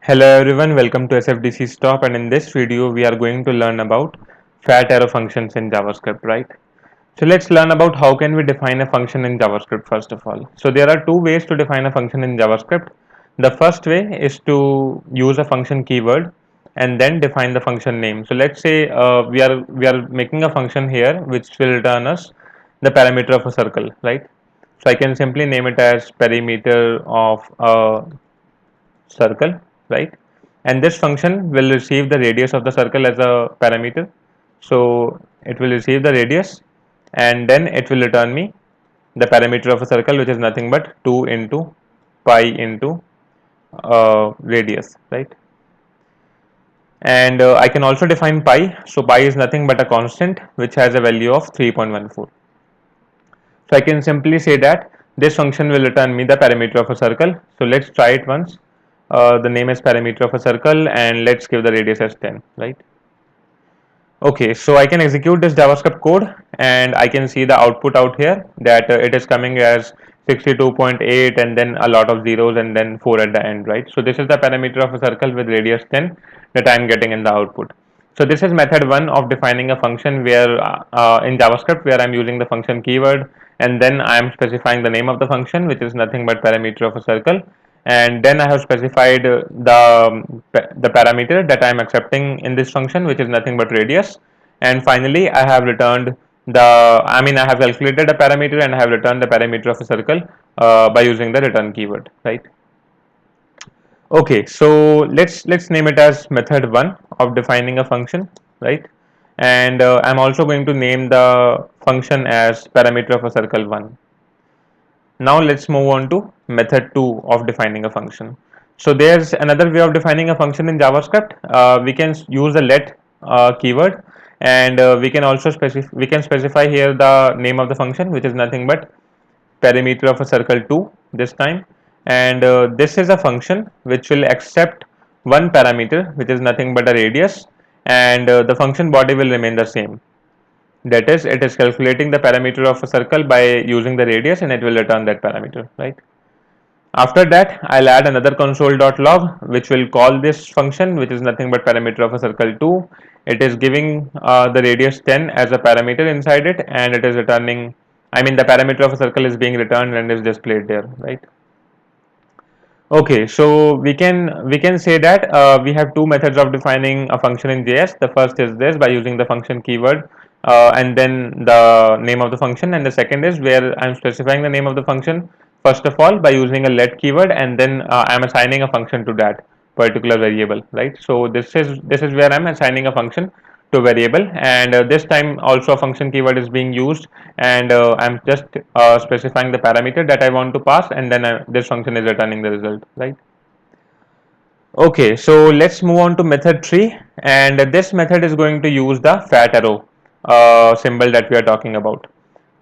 Hello everyone, welcome to SFDC Stop, and in this video we are going to learn about fat arrow functions in JavaScript, right? So let's learn about how can we define a function in JavaScript first of all. So there are two ways to define a function in JavaScript. The first way is to use a function keyword and then define the function name. So let's say we are making a function here which will return us the parameter of a circle, right? So I can simply name it as perimeter of a circle, right? And this function will receive the radius of the circle as a parameter. So it will receive the radius and then it will return me the parameter of a circle, which is nothing but 2 into pi into radius, right? And I can also define pi. So pi is nothing but a constant which has a value of 3.14. So I can simply say that this function will return me the parameter of a circle. So let's try it once. The name is parameter of a circle and let's give the radius as 10, right? Okay, so I can execute this JavaScript code and I can see the output out here that it is coming as 62.8 and then a lot of zeros and then 4 at the end, right? So this is the parameter of a circle with radius 10 that I am getting in the output. So this is method 1 of defining a function where in JavaScript where I am using the function keyword and then I am specifying the name of the function, which is nothing but parameter of a circle, and then I have specified the parameter that I am accepting in this function, which is nothing but radius, and finally I have returned I have calculated a parameter and I have returned the parameter of a circle by using the return keyword, right? Okay, so let's name it as method 1 of defining a function, right? And I'm also going to name the function as parameter of a circle 1. Now let's move on to method 2 of defining a function. So there's another way of defining a function in JavaScript. We can use the let keyword, and we can also specify here the name of the function, which is nothing but perimeter of a circle 2 this time, and this is a function which will accept one parameter, which is nothing but a radius, and the function body will remain the same. That is, it is calculating the parameter of a circle by using the radius and it will return that parameter, right? After that, I'll add another console.log which will call this function, which is nothing but parameter of a circle 2. It is giving the radius 10 as a parameter inside it, and it is returning, the parameter of a circle is being returned and is displayed there, right? Okay, so we can say that we have two methods of defining a function in JS. The first is this by using the function keyword and then the name of the function, and the second is where I'm specifying the name of the function first of all by using a let keyword, and then I'm assigning a function to that particular variable, right? So this is where I'm assigning a function to variable, and this time also a function keyword is being used, and I'm just specifying the parameter that I want to pass, and then this function is returning the result, right? Okay, so let's move on to method 3, and this method is going to use the fat arrow symbol that we are talking about.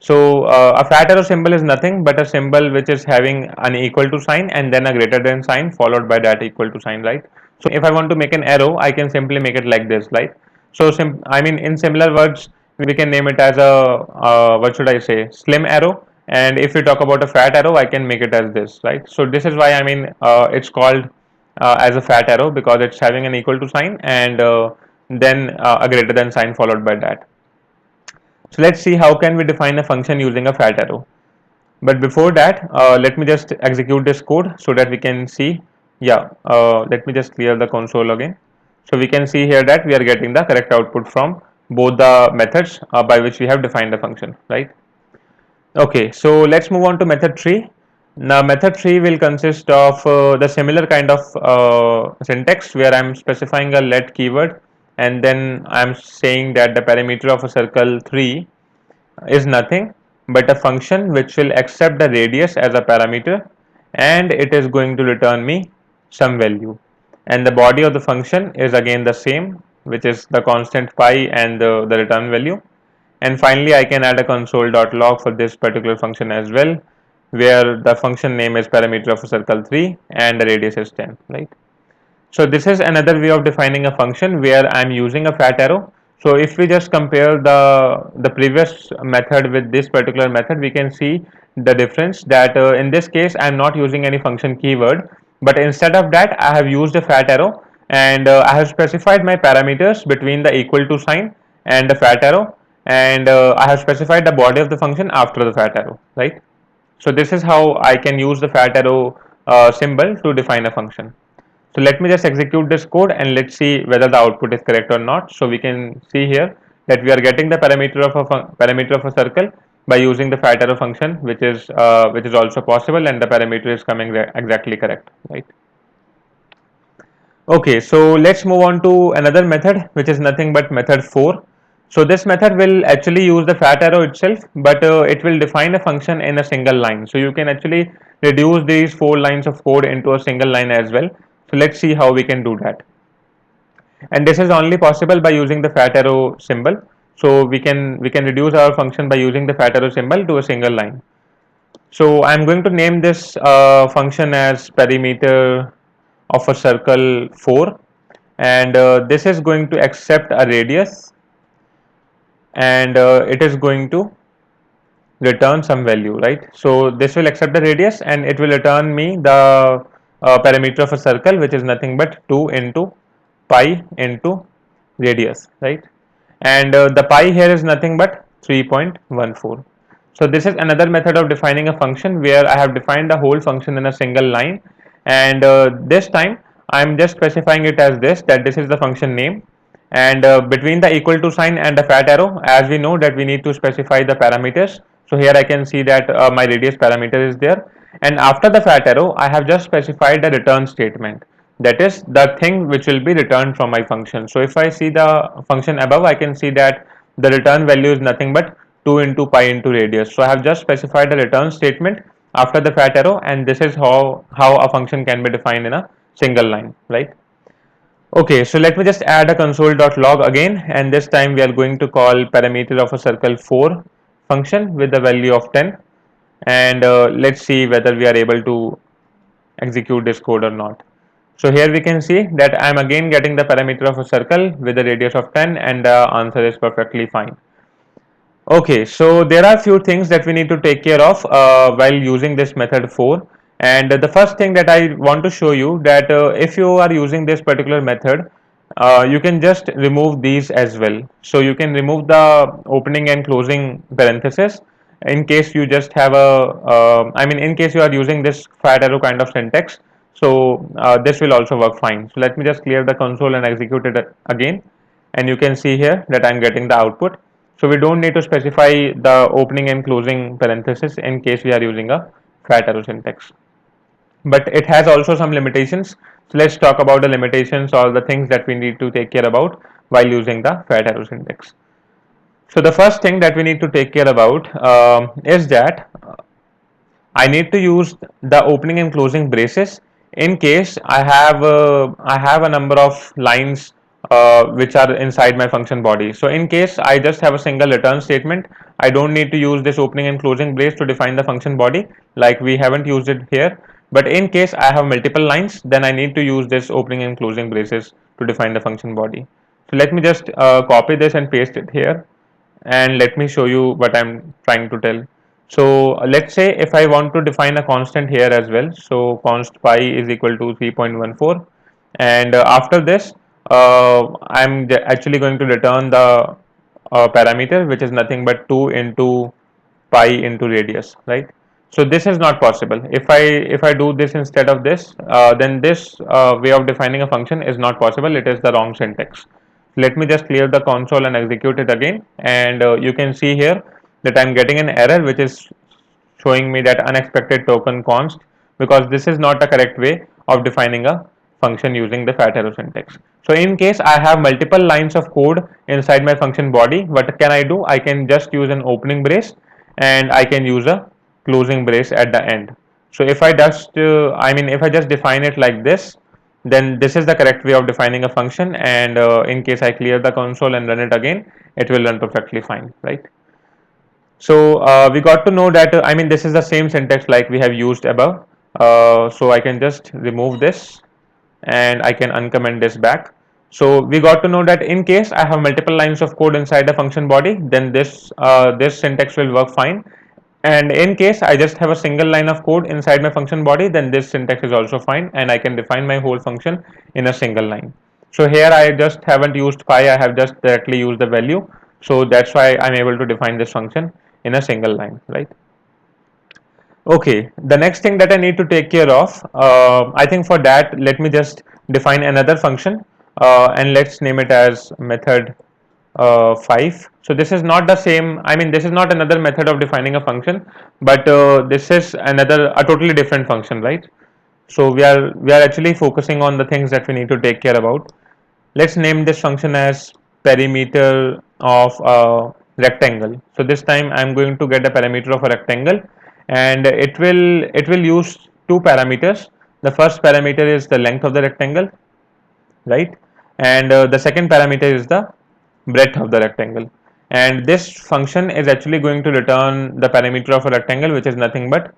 So a fat arrow symbol is nothing but a symbol which is having an equal to sign and then a greater than sign followed by that equal to sign, right? So if I want to make an arrow, I can simply make it like this, right? So in similar words, we can name it as a what should I say, slim arrow. And if we talk about a fat arrow, I can make it as this, right? So this is why it's called as a fat arrow, because it's having an equal to sign and then a greater than sign followed by that. So let's see how can we define a function using a fat arrow. But before that, let me just execute this code so that we can see. Yeah, let me just clear the console again. So we can see here that we are getting the correct output from both the methods by which we have defined the function, right? Okay, so let's move on to method 3. Now method 3 will consist of the similar kind of syntax where I'm specifying a let keyword and then I'm saying that the parameter of a circle 3 is nothing but a function which will accept the radius as a parameter, and it is going to return me some value, and the body of the function is again the same, which is the constant pi and the return value. And finally I can add a console.log for this particular function as well, where the function name is parameter of a circle 3 and the radius is 10, right? So this is another way of defining a function where I'm using a fat arrow. So if we just compare the previous method with this particular method, we can see the difference that in this case I'm not using any function keyword, but instead of that I have used a fat arrow, and I have specified my parameters between the equal to sign and the fat arrow, and I have specified the body of the function after the fat arrow, right? So this is how I can use the fat arrow symbol to define a function. So let me just execute this code and let's see whether the output is correct or not. So we can see here that we are getting the parameter of a circle by using the fat arrow function, which is also possible, and the parameter is coming exactly correct, right? Okay, so let's move on to another method, which is nothing but method 4. So this method will actually use the fat arrow itself, but it will define a function in a single line. So you can actually reduce these 4 lines of code into a single line as well. So let's see how we can do that. And this is only possible by using the fat arrow symbol. So we can reduce our function by using the fat arrow symbol to a single line. So I'm going to name this function as perimeter of a circle 4, and this is going to accept a radius, and it is going to return some value, right? So this will accept the radius and it will return me the parameter of a circle, which is nothing but 2 into pi into radius, right? And the pi here is nothing but 3.14. So this is another method of defining a function where I have defined the whole function in a single line, and this time I am just specifying it as this, that this is the function name, and between the equal to sign and the fat arrow, as we know that we need to specify the parameters. So here I can see that my radius parameter is there, and after the fat arrow I have just specified the return statement, that is the thing which will be returned from my function. So if I see the function above, I can see that the return value is nothing but 2 into pi into radius. So I have just specified the return statement after the fat arrow, and this is how a function can be defined in a single line, right? Okay, so let me just add a console.log again, and this time we are going to call parameter of a circle 4 function with the value of 10, and let's see whether we are able to execute this code or not. So here we can see that I am again getting the parameter of a circle with a radius of 10, and the answer is perfectly fine. Okay, so there are few things that we need to take care of while using this method 4, and the first thing that I want to show you that if you are using this particular method, you can just remove these as well. So you can remove the opening and closing parenthesis in case you just have I mean in case you are using this fat arrow kind of syntax. So this will also work fine. So let me just clear the console and execute it again, and you can see here that I am getting the output. So we don't need to specify the opening and closing parenthesis in case we are using a fat arrow syntax. But it has also some limitations. So let's talk about the limitations or the things that we need to take care about while using the fat arrow syntax. So the first thing that we need to take care about is that I need to use the opening and closing braces in case I have a number of lines which are inside my function body. So in case I just have a single return statement, I don't need to use this opening and closing brace to define the function body, like we haven't used it here. But in case I have multiple lines, then I need to use this opening and closing braces to define the function body. So let me just copy this and paste it here, and let me show you what I'm trying to tell. So let's say if I want to define a constant here as well, so const pi is equal to 3.14, and after this I'm actually going to return the parameter, which is nothing but 2 into pi into radius, right? So this is not possible. If I do this instead of this, then this way of defining a function is not possible. It is the wrong syntax. Let me just clear the console and execute it again, and you can see here that I'm getting an error which is showing me that unexpected token const, because this is not a correct way of defining a function using the fat arrow syntax. So in case I have multiple lines of code inside my function body, what can I do? I can just use an opening brace and I can use a closing brace at the end. So if I just if I just define it like this, then this is the correct way of defining a function, and in case I clear the console and run it again, it will run perfectly fine, right? So we got to know that this is the same syntax like we have used above. So I can just remove this and I can uncomment this back. So we got to know that in case I have multiple lines of code inside the function body, then this syntax will work fine. And in case I just have a single line of code inside my function body, then this syntax is also fine and I can define my whole function in a single line. So here I just haven't used pi, I have just directly used the value. So that's why I'm able to define this function in a single line, right? Okay, the next thing that I need to take care of, I think for that, let me just define another function and let's name it as method 5. So this is not the same, I mean this is not another method of defining a function, but this is a totally different function, right? So we are actually focusing on the things that we need to take care about. Let's name this function as perimeter of a rectangle. So this time I'm going to get a parameter of a rectangle, and it will use two parameters. The first parameter is the length of the rectangle, right? And the second parameter is the breadth of the rectangle. And this function is actually going to return the parameter of a rectangle, which is nothing but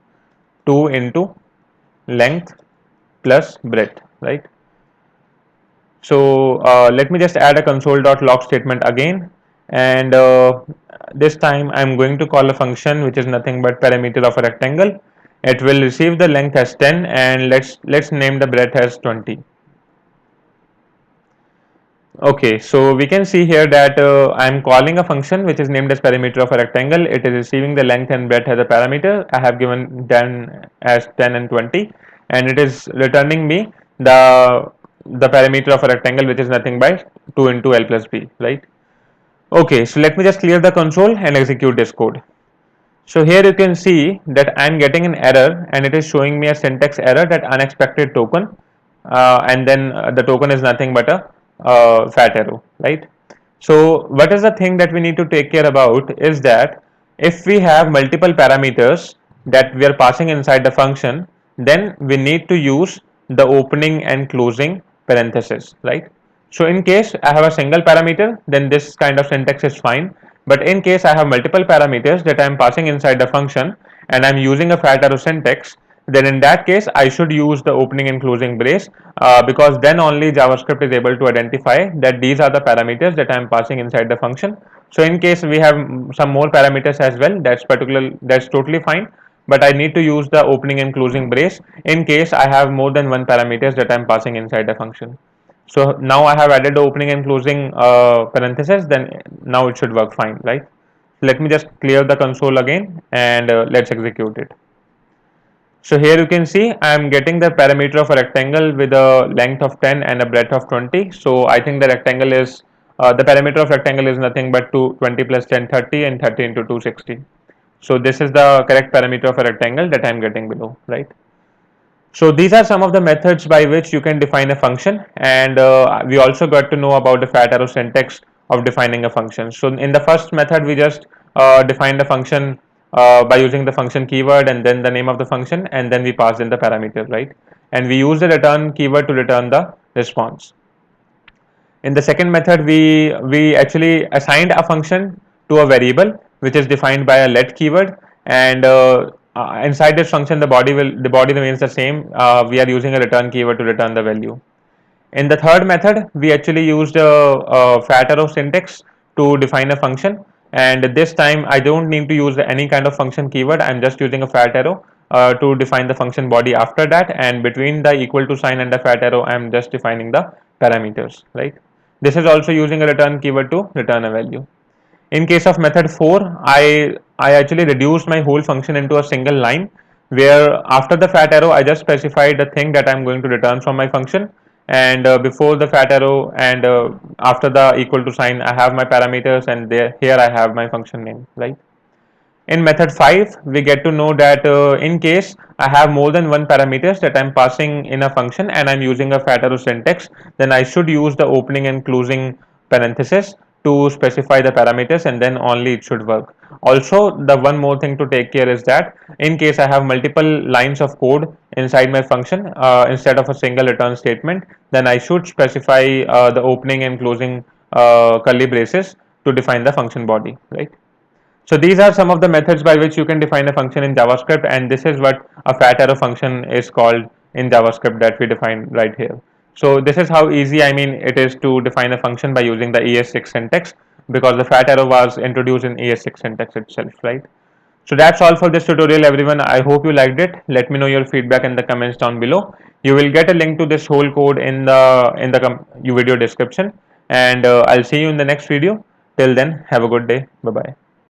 2 into length plus breadth, right? So let me just add a console.log statement again, and this time I'm going to call a function which is nothing but parameter of a rectangle. It will receive the length as 10, and let's name the breadth as 20. Okay, so we can see here that I'm calling a function which is named as parameter of a rectangle. It is receiving the length and breadth as a parameter. I have given 10 as 10 and 20, and it is returning me the parameter of a rectangle, which is nothing but 2 into L plus B, right? Okay, so let me just clear the console and execute this code. So here you can see that I'm getting an error, and it is showing me a syntax error, that unexpected token, and then the token is nothing but a fat arrow, right? So what is the thing that we need to take care about is that if we have multiple parameters that we are passing inside the function, then we need to use the opening and closing parenthesis, right? So in case I have a single parameter, then this kind of syntax is fine. But in case I have multiple parameters that I am passing inside the function and I am using a fat arrow syntax, then in that case I should use the opening and closing brace, because then only JavaScript is able to identify that these are the parameters that I am passing inside the function. So in case we have some more parameters as well, that's totally fine. But I need to use the opening and closing brace in case I have more than one parameters that I am passing inside the function. So now I have added the opening and closing parentheses, then now it should work fine, right? Let me just clear the console again, and let's execute it. So here you can see I am getting the parameter of a rectangle with a length of 10 and a breadth of 20. So I think the rectangle is the parameter of rectangle is nothing but 20 plus 10 30 and 30 into 260. So this is the correct parameter of a rectangle that I am getting below, right? So these are some of the methods by which you can define a function, and we also got to know about the fat arrow syntax of defining a function. So in the first method we just defined a function by using the function keyword and then the name of the function, and then we passed in the parameter, right? And we use the return keyword to return the response. In the second method, we actually assigned a function to a variable which is defined by a let keyword, and inside this function the body remains the same. We are using a return keyword to return the value. In the third method, we actually used a fat arrow syntax to define a function, and this time I don't need to use any kind of function keyword. I'm just using a fat arrow to define the function body after that, and between the equal to sign and the fat arrow, I'm just defining the parameters, right? This is also using a return keyword to return a value. In case of method 4, I actually reduced my whole function into a single line, where after the fat arrow I just specified the thing that I'm going to return from my function, and before the fat arrow and after the equal to sign I have my parameters, and there here I have my function name, right? In method 5, we get to know that in case I have more than one parameters that I'm passing in a function and I'm using a fat arrow syntax, then I should use the opening and closing parenthesis to specify the parameters, and then only it should work. Also, the one more thing to take care is that in case I have multiple lines of code inside my function, instead of a single return statement, then I should specify the opening and closing curly braces to define the function body, right? So these are some of the methods by which you can define a function in JavaScript, and this is what a fat arrow function is called in JavaScript that we define right here. So this is how easy, I mean, it is to define a function by using the ES6 syntax, because the fat arrow was introduced in ES6 syntax itself, right? So that's all for this tutorial, everyone. I hope you liked it. Let me know your feedback in the comments down below. You will get a link to this whole code in the video description, and I'll see you in the next video. Till then, have a good day. Bye bye.